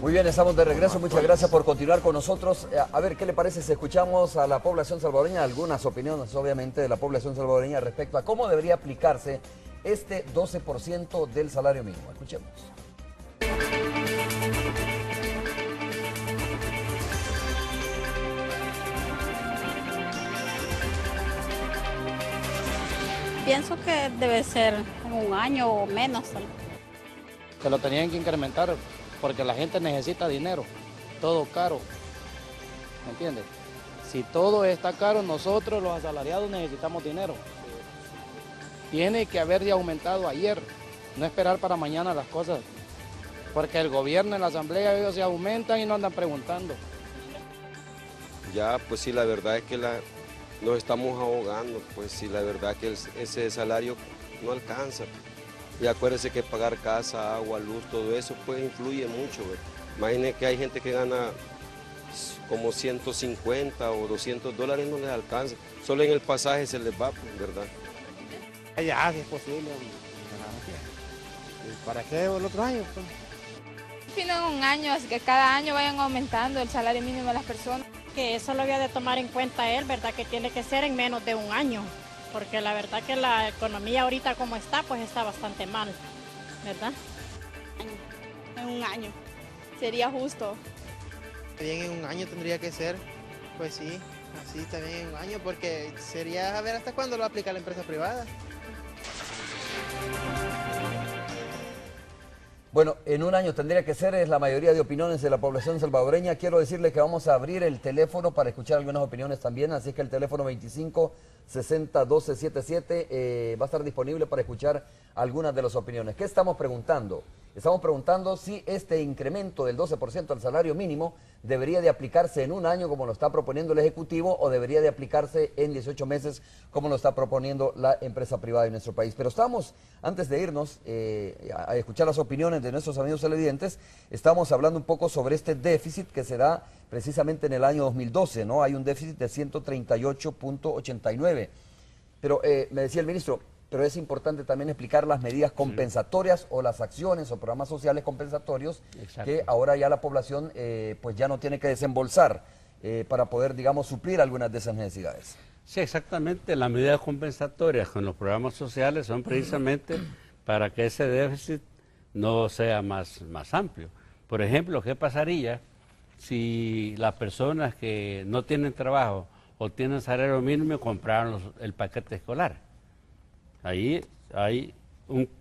Muy bien, estamos de regreso. Muchas gracias por continuar con nosotros. A ver, ¿qué le parece si escuchamos a la población salvadoreña? Algunas opiniones, obviamente, de la población salvadoreña respecto a cómo debería aplicarse este 12% del salario mínimo. Escuchemos. Pienso que debe ser un año o menos. Se lo tenían que incrementar porque la gente necesita dinero, todo caro, ¿me entiendes? Si todo está caro, nosotros los asalariados necesitamos dinero. Tiene que haber ya aumentado ayer, no esperar para mañana las cosas, porque el gobierno en la asamblea ellos se aumentan y no andan preguntando. Ya, pues sí, la verdad es que nos estamos ahogando, pues sí, la verdad que ese salario no alcanza. Y acuérdense que pagar casa, agua, luz, todo eso, pues influye mucho. Imagínense que hay gente que gana como 150 o 200 dólares, no les alcanza. Solo en el pasaje se les va, pues, ¿verdad? Ya, si es posible. ¿Para qué el otro año? Pues? Fin en un año, así que cada año vayan aumentando el salario mínimo de las personas. Que eso lo había de tomar en cuenta él, ¿verdad? Que tiene que ser en menos de un año. Porque la verdad que la economía ahorita como está, pues está bastante mal, ¿verdad? En un año. Sería justo. Bien, en un año tendría que ser, pues sí, así también en un año, porque sería a ver hasta cuándo lo aplica la empresa privada. Bueno, en un año tendría que ser, es la mayoría de opiniones de la población salvadoreña. Quiero decirle que vamos a abrir el teléfono para escuchar algunas opiniones también, así que el teléfono 2560-1277 va a estar disponible para escuchar algunas de las opiniones. ¿Qué estamos preguntando? Estamos preguntando si este incremento del 12% al salario mínimo debería de aplicarse en un año como lo está proponiendo el Ejecutivo o debería de aplicarse en 18 meses como lo está proponiendo la empresa privada de nuestro país. Pero estamos, antes de irnos a escuchar las opiniones de nuestros amigos televidentes, estamos hablando un poco sobre este déficit que se da precisamente en el año 2012, ¿no? Hay un déficit de 138.89. Pero me decía el ministro, pero es importante también explicar las medidas compensatorias o las acciones o programas sociales compensatorios. Exacto. Que ahora ya la población pues ya no tiene que desembolsar para poder, digamos, suplir algunas de esas necesidades. Sí, exactamente. Las medidas compensatorias con los programas sociales son precisamente para que ese déficit no sea más amplio. Por ejemplo, ¿qué pasaría si las personas que no tienen trabajo o tienen salario mínimo compraron el paquete escolar? Ahí hay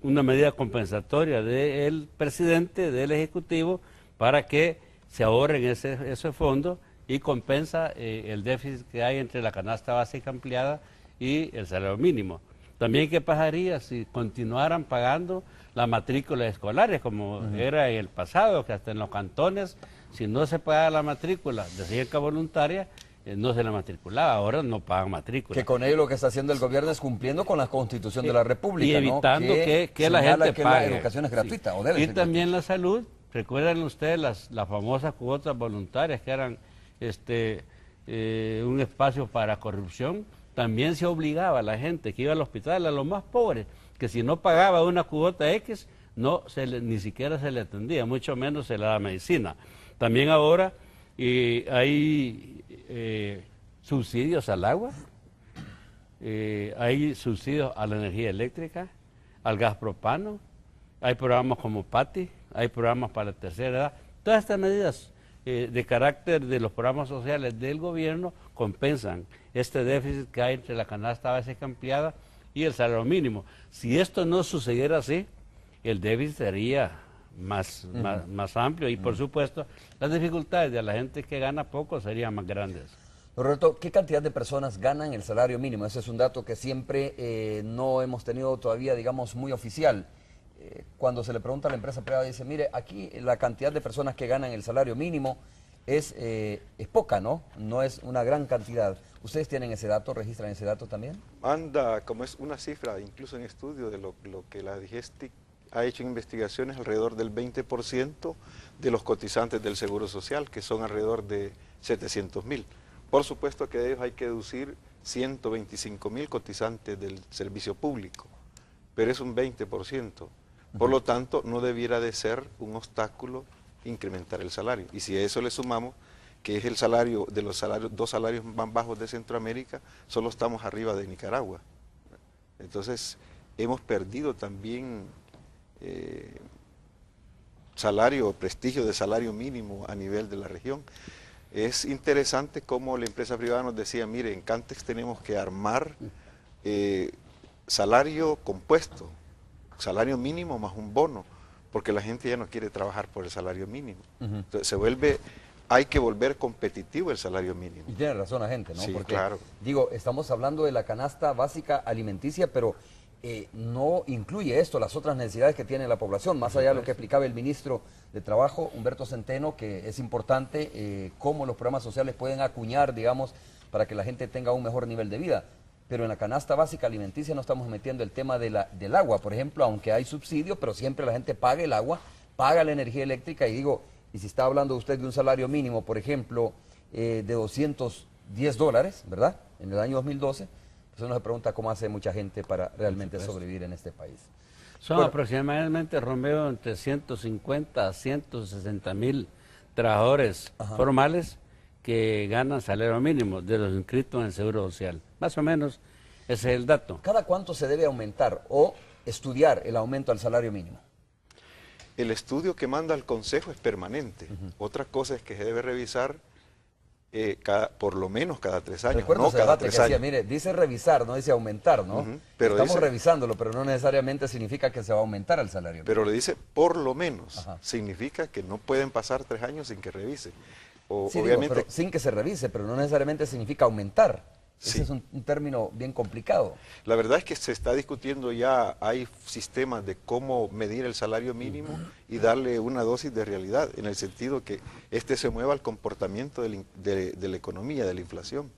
una medida compensatoria del presidente, del Ejecutivo, para que se ahorren ese fondo y compensa el déficit que hay entre la canasta básica ampliada y el salario mínimo. También, ¿qué pasaría si continuaran pagando las matrículas escolares, como era en el pasado, que hasta en los cantones, si no se pagaba la matrícula de cerca voluntaria, no se la matriculaba, ahora no pagan matrícula. Que con ello lo que está haciendo el gobierno es cumpliendo con la Constitución de la República, y evitando, ¿no? que la gente pague. La educación es gratuita, o debe y ser también gratuita. La salud, recuerdan ustedes las famosas cuotas voluntarias que eran un espacio para corrupción. También se obligaba a la gente que iba al hospital, a los más pobres, que si no pagaba una cuota X, ni siquiera se le atendía, mucho menos se le daba medicina. También ahora hay subsidios al agua, hay subsidios a la energía eléctrica, al gas propano, hay programas como PATI, hay programas para la tercera edad. Todas estas medidas de carácter de los programas sociales del gobierno compensan este déficit que hay entre la canasta básica ampliada y el salario mínimo. Si esto no sucediera así, el déficit sería más amplio y, por supuesto, las dificultades de la gente que gana poco serían más grandes. Roberto, ¿qué cantidad de personas ganan el salario mínimo? Ese es un dato que siempre no hemos tenido todavía, digamos, muy oficial. Cuando se le pregunta a la empresa privada, dice, mire, aquí la cantidad de personas que ganan el salario mínimo es poca, ¿no? No es una gran cantidad. ¿Ustedes tienen ese dato, registran ese dato también? Anda, como es una cifra, incluso en estudio de lo que la DIGESTIC ha hecho investigaciones, alrededor del 20% de los cotizantes del Seguro Social, que son alrededor de 700.000. Por supuesto que de ellos hay que deducir 125.000 cotizantes del servicio público, pero es un 20%. Por lo tanto, no debiera de ser un obstáculo incrementar el salario. Y si a eso le sumamos que es el salario de los dos salarios más bajos de Centroamérica, solo estamos arriba de Nicaragua. Entonces, hemos perdido también prestigio de salario mínimo a nivel de la región. Es interesante cómo la empresa privada nos decía, mire, en Cantex tenemos que armar salario compuesto, salario mínimo más un bono, porque la gente ya no quiere trabajar por el salario mínimo. Entonces, hay que volver competitivo el salario mínimo. Y tiene razón la gente, ¿no? Sí, porque, claro. digo, estamos hablando de la canasta básica alimenticia, pero no incluye esto, las otras necesidades que tiene la población, más allá de lo que explicaba el ministro de Trabajo, Humberto Centeno, que es importante cómo los programas sociales pueden acuñar, digamos, para que la gente tenga un mejor nivel de vida. Pero en la canasta básica alimenticia no estamos metiendo el tema de del agua, por ejemplo, aunque hay subsidio, pero siempre la gente paga el agua, paga la energía eléctrica, y digo, y si está hablando usted de un salario mínimo, por ejemplo, de $210, ¿verdad?, en el año 2012, pues uno se pregunta cómo hace mucha gente para realmente sobrevivir en este país. Son aproximadamente, Romeo, entre 150 a 160 mil trabajadores formales que ganan salario mínimo de los inscritos en el Seguro Social. Más o menos ese es el dato. ¿Cada cuánto se debe aumentar o estudiar el aumento al salario mínimo? El estudio que manda el Consejo es permanente. Otra cosa es que se debe revisar por lo menos cada 3 años, Recuerdo no ese cada debate 3 que decía, años. mire, dice revisar, no dice aumentar, ¿no? Pero estamos dice, revisándolo, pero no necesariamente significa que se va a aumentar el salario mínimo. Pero le dice por lo menos, significa que no pueden pasar 3 años sin que revise. Sí, obviamente, digo, pero sin que se revise, pero no necesariamente significa aumentar. Sí. Ese es un término bien complicado. La verdad es que se está discutiendo ya, hay sistemas de cómo medir el salario mínimo y darle una dosis de realidad, en el sentido que se mueva al comportamiento de la economía, de la inflación.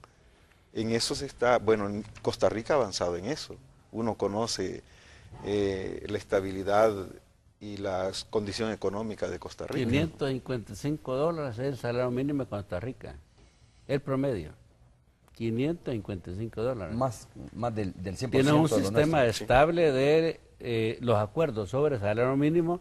En eso se está, bueno, Costa Rica ha avanzado en eso. Uno conoce la estabilidad y las condiciones económicas de Costa Rica. $555 es el salario mínimo de Costa Rica, el promedio. $555. Más del 100%. Tiene un de lo sistema nuestro. estable de los acuerdos sobre salario mínimo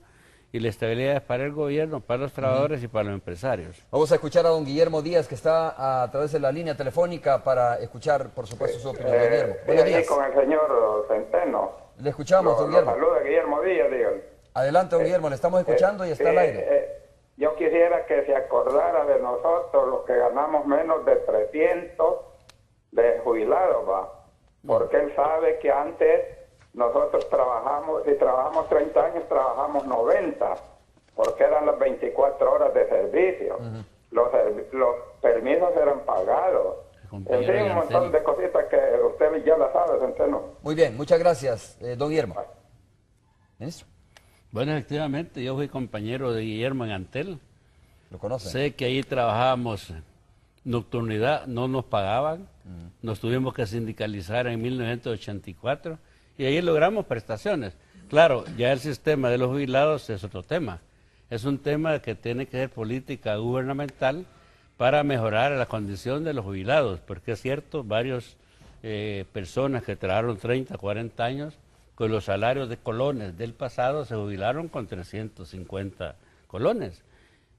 y la estabilidad es para el gobierno, para los trabajadores y para los empresarios. Vamos a escuchar a don Guillermo Díaz, que está a través de la línea telefónica, para escuchar, por supuesto, su opinión. Don Guillermo, buenos días. Con el señor Centeno. Le escuchamos, don Guillermo. Saluda Guillermo Díaz, dígale. Adelante, don Guillermo, le estamos escuchando y está al aire. Yo quisiera que se acordara de nosotros, los que ganamos menos de 300 de jubilados, va. Porque él sabe que antes nosotros trabajamos, si trabajamos 30 años, trabajamos 90, porque eran las 24 horas de servicio. Los permisos eran pagados. En fin, un montón de cositas que usted ya la sabe, Centeno. Muy bien, muchas gracias, don Guillermo. ¿Ministro? Bueno, efectivamente, yo fui compañero de Guillermo en Antel. ¿Lo conoce? Sé que ahí trabajábamos nocturnidad, no nos pagaban, nos tuvimos que sindicalizar en 1984 y ahí logramos prestaciones. Claro, ya el sistema de los jubilados es otro tema, es un tema que tiene que ser política gubernamental para mejorar la condición de los jubilados, porque es cierto, varias personas que trabajaron 30, 40 años con los salarios de colones del pasado se jubilaron con 350 colones.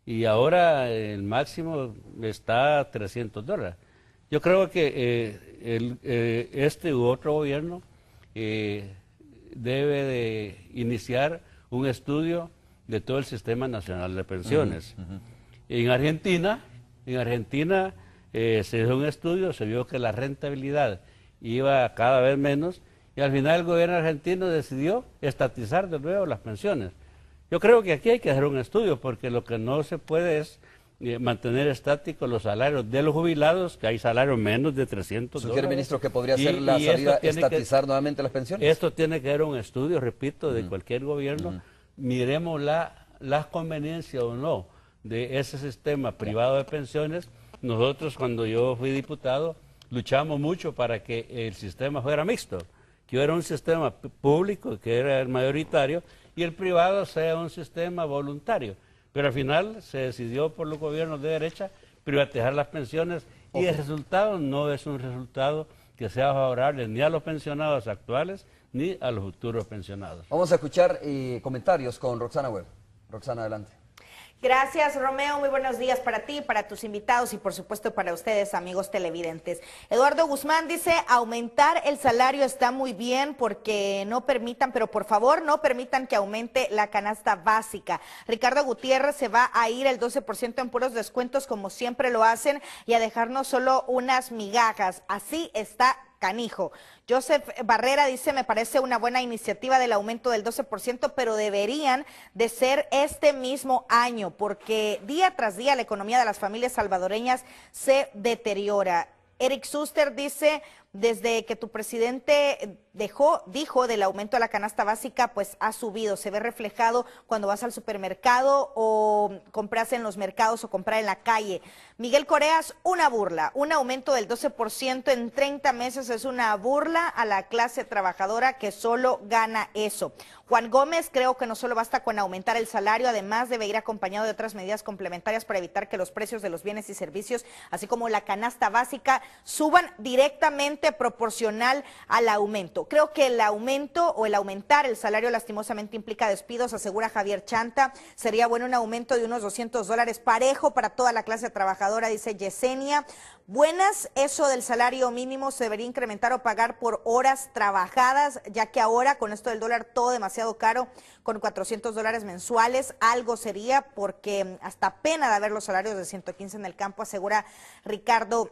Y ahora el máximo está a $300. Yo creo que este u otro gobierno debe de iniciar un estudio de todo el sistema nacional de pensiones. En Argentina se hizo un estudio, se vio que la rentabilidad iba cada vez menos y al final el gobierno argentino decidió estatizar de nuevo las pensiones. Yo creo que aquí hay que hacer un estudio, porque lo que no se puede es mantener estáticos los salarios de los jubilados, que hay salarios menos de $300. ¿Sugiere, ministro, que podría ser la salida estatizar nuevamente las pensiones? Esto tiene que ser un estudio, repito, de cualquier gobierno. Miremos las conveniencias o no de ese sistema privado de pensiones. Nosotros, cuando yo fui diputado, luchamos mucho para que el sistema fuera mixto, que era un sistema público, que era el mayoritario, y el privado sea un sistema voluntario. Pero al final se decidió por los gobiernos de derecha privatizar las pensiones y el resultado no es un resultado que sea favorable ni a los pensionados actuales ni a los futuros pensionados. Vamos a escuchar comentarios con Roxana Webb. Roxana, adelante. Gracias, Romeo. Muy buenos días para ti, para tus invitados y por supuesto para ustedes, amigos televidentes. Eduardo Guzmán dice, aumentar el salario está muy bien porque no permitan, pero por favor no permitan que aumente la canasta básica. Ricardo Gutiérrez se va a ir el 12% en puros descuentos como siempre lo hacen y a dejarnos solo unas migajas. Así está canijo. Joseph Barrera dice, me parece una buena iniciativa del aumento del 12%, pero deberían de ser este mismo año, porque día tras día la economía de las familias salvadoreñas se deteriora. Eric Suster dice, desde que tu presidente dijo del aumento de la canasta básica, pues ha subido, se ve reflejado cuando vas al supermercado o compras en los mercados o comprar en la calle. Miguel Coreas, una burla, un aumento del 12% en 30 meses es una burla a la clase trabajadora que solo gana eso. Juan Gómez, creo que no solo basta con aumentar el salario, además debe ir acompañado de otras medidas complementarias para evitar que los precios de los bienes y servicios, así como la canasta básica, suban directamente proporcional al aumento. Creo que el aumento o el aumentar el salario lastimosamente implica despidos, asegura Javier Chanta. Sería bueno un aumento de unos $200 parejo para toda la clase trabajadora, dice Yesenia. Buenas, eso del salario mínimo se debería incrementar o pagar por horas trabajadas, ya que ahora con esto del dólar todo demasiado caro, con $400 mensuales, algo sería, porque hasta pena de ver los salarios de 115 en el campo, asegura Ricardo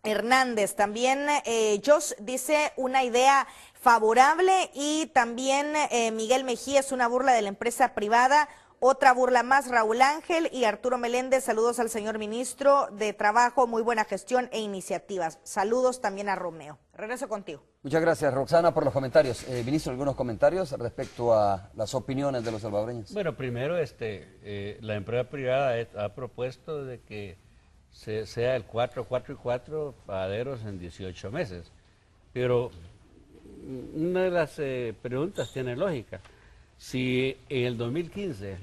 Hernández. También Josh dice una idea favorable y también Miguel Mejía es una burla de la empresa privada. Otra burla más, Raúl Ángel y Arturo Meléndez, saludos al señor ministro de Trabajo, muy buena gestión e iniciativas. Saludos también a Romeo. Regreso contigo. Muchas gracias, Roxana, por los comentarios. Ministro, ¿algunos comentarios respecto a las opiniones de los salvadoreños? Bueno, primero, la empresa privada ha propuesto de que sea el 4, 4 y 4 pagaderos en 18 meses. Pero una de las preguntas tiene lógica. Si en el 2015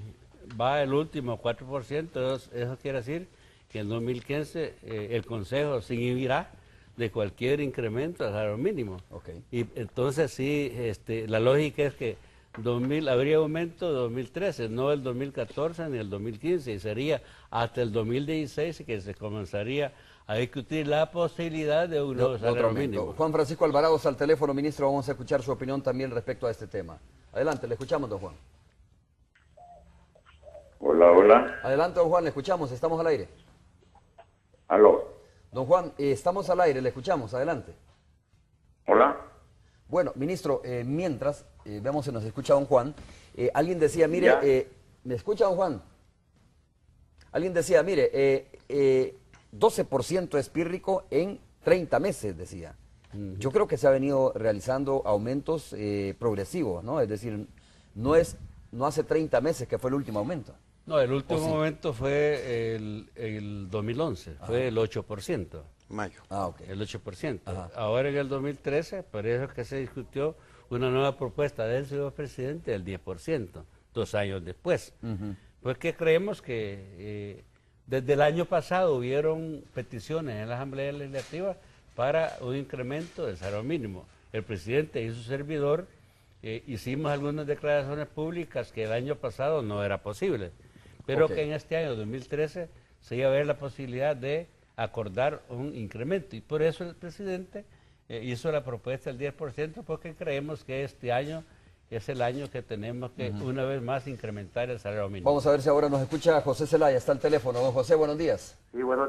va el último 4%, eso quiere decir que en 2015 el Consejo se inhibirá de cualquier incremento al salario mínimo. Okay. Y entonces sí, la lógica es que habría aumento de 2013, no el 2014 ni el 2015, y sería hasta el 2016 que se comenzaría a discutir la posibilidad de un nuevo salario mínimo. Juan Francisco Alvarado al teléfono, ministro, vamos a escuchar su opinión también respecto a este tema. Adelante, le escuchamos, don Juan. Hola, hola. Adelante, don Juan, le escuchamos, estamos al aire. Aló. Don Juan, estamos al aire, le escuchamos, adelante. Hola. Bueno, ministro, mientras, vemos si nos escucha don Juan, alguien decía, mire, ¿me escucha don Juan? Alguien decía, mire, 12% es pírrico en 30 meses, decía. Yo creo que se ha venido realizando aumentos progresivos, ¿no? Es decir, no hace 30 meses que fue el último aumento. No, el último aumento fue el 2011, fue el 8%. Mayo. Okay. El 8%. Ajá. Ahora en el 2013, por eso es que se discutió una nueva propuesta del señor presidente del 10%, 2 años después. Pues que creemos que desde el año pasado hubieron peticiones en la Asamblea Legislativa para un incremento del salario mínimo. El presidente y su servidor hicimos algunas declaraciones públicas que el año pasado no era posible, pero que en este año 2013 se iba a ver la posibilidad de acordar un incremento, y por eso el presidente hizo la propuesta del 10%, porque creemos que este año es el año que tenemos que una vez más incrementar el salario mínimo. Vamos a ver si ahora nos escucha José Zelaya, está al teléfono. Don José, buenos días. Sí, buenos